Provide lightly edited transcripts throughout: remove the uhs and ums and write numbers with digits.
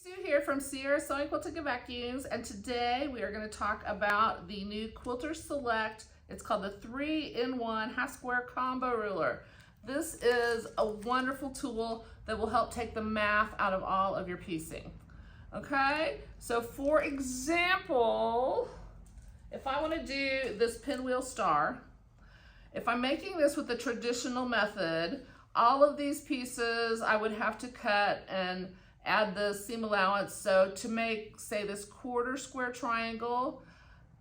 Sue here from Sierra Sewing Quilting and Vacuums, and today we are going to talk about the new Quilters Select. It's called the 3-in-1 half square combo ruler. This is a wonderful tool that will help take the math out of all of your piecing. Okay, so for example, if I want to do this pinwheel star, if I'm making this with the traditional method, all of these pieces I would have to cut and add the seam allowance. So to make, say, this quarter square triangle,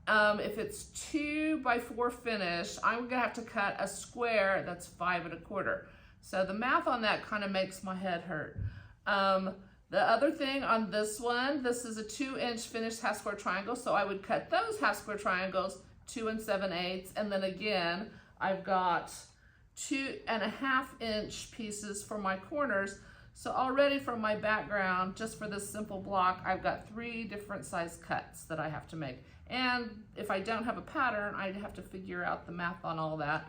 if it's 2 by 4 finish, I'm gonna have to cut a square that's 5 1/4. So the math on that kind of makes my head hurt. The other thing on this one, this is a 2-inch finished half square triangle, so I would cut those half square triangles 2 7/8, and then again, I've got 2.5-inch pieces for my corners. So already from my background, just for this simple block, I've got 3 different size cuts that I have to make. And if I don't have a pattern, I'd have to figure out the math on all that.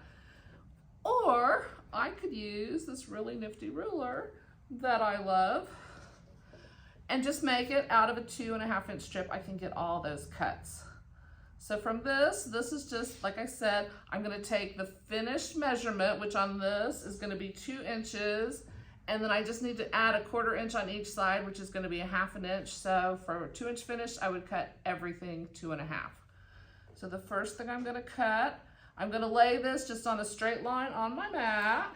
Or I could use this really nifty ruler that I love and just make it out of a 2.5-inch strip. I can get all those cuts. So from this is just, like I said, I'm gonna take the finished measurement, which on this is gonna be 2 inches, and then I just need to add a 1/4 inch on each side, which is gonna be 1/2 inch. So for a 2-inch finish, I would cut everything 2.5. So the first thing I'm gonna cut, I'm gonna lay this just on a straight line on my mat.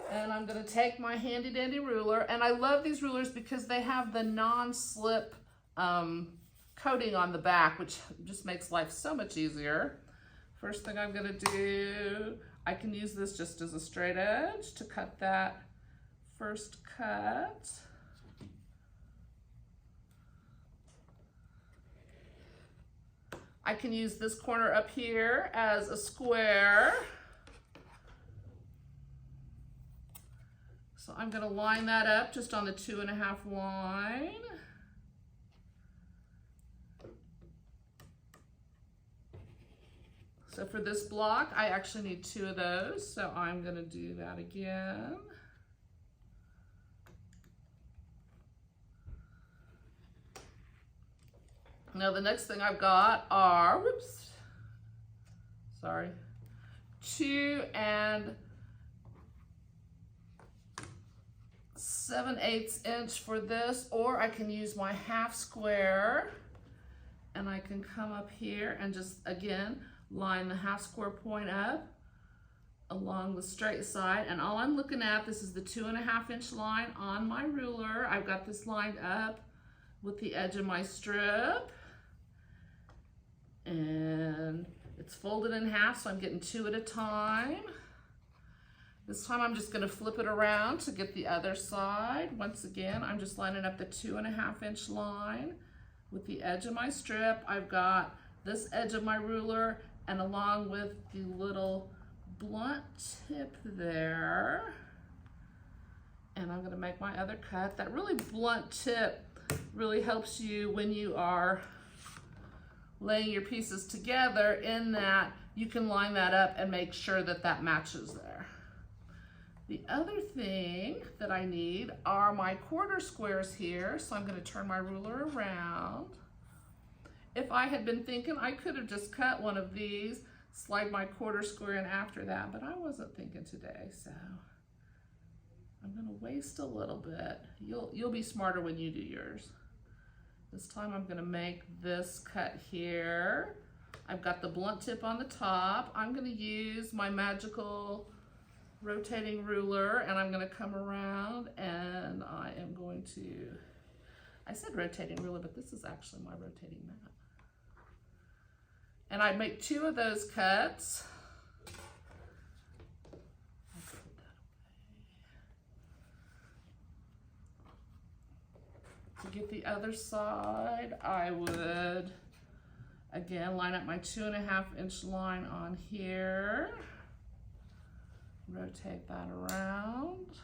And I'm gonna take my handy dandy ruler, and I love these rulers because they have the non-slip coating on the back, which just makes life so much easier. First thing I'm gonna do, I can use this just as a straight edge to cut that first cut. I can use this corner up here as a square. So I'm gonna line that up just on the 2.5 line. So for this block, I actually need 2 of those, so I'm gonna do that again. Now the next thing I've got are, 2 7/8 inch for this, or I can use my half square, and I can come up here and just, again, line the half square point up along the straight side. And all I'm looking at, this is the 2.5-inch line on my ruler. I've got this lined up with the edge of my strip. And it's folded in half, so I'm getting 2 at a time. This time I'm just gonna flip it around to get the other side. Once again, I'm just lining up the 2.5-inch line with the edge of my strip. I've got this edge of my ruler, and along with the little blunt tip there. And I'm gonna make my other cut. That really blunt tip really helps you when you are laying your pieces together, in that you can line that up and make sure that that matches there. The other thing that I need are my quarter squares here, so I'm gonna turn my ruler around. If I had been thinking, I could have just cut one of these, slide my quarter square in after that, but I wasn't thinking today, so I'm gonna waste a little bit. You'll be smarter when you do yours. This time I'm gonna make this cut here. I've got the blunt tip on the top. I'm gonna use my magical rotating ruler, and I'm gonna come around, and I am going to, I said rotating ruler, but this is actually my rotating mat. And I make 2 of those cuts. To get the other side, I would, again, line up my 2.5-inch line on here. Rotate that around.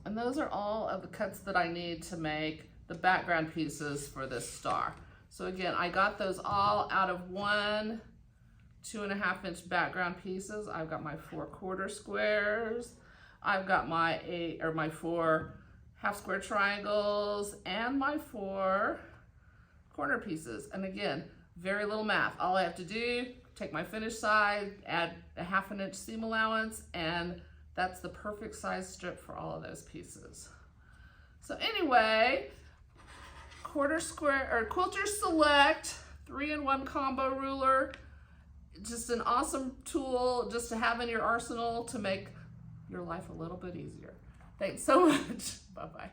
And those are all of the cuts that I need to make the background pieces for this star. So again, I got those all out of one 2.5 inch background pieces. I've got my 4 quarter squares. I've got my 4 half square triangles and my 4 corner pieces. And again, very little math. All I have to do, take my finished side, add a 1/2 inch seam allowance, and that's the perfect size strip for all of those pieces. So anyway, Quilters Select 3-in-1 combo ruler. Just an awesome tool just to have in your arsenal to make your life a little bit easier. Thanks so much. Bye-bye.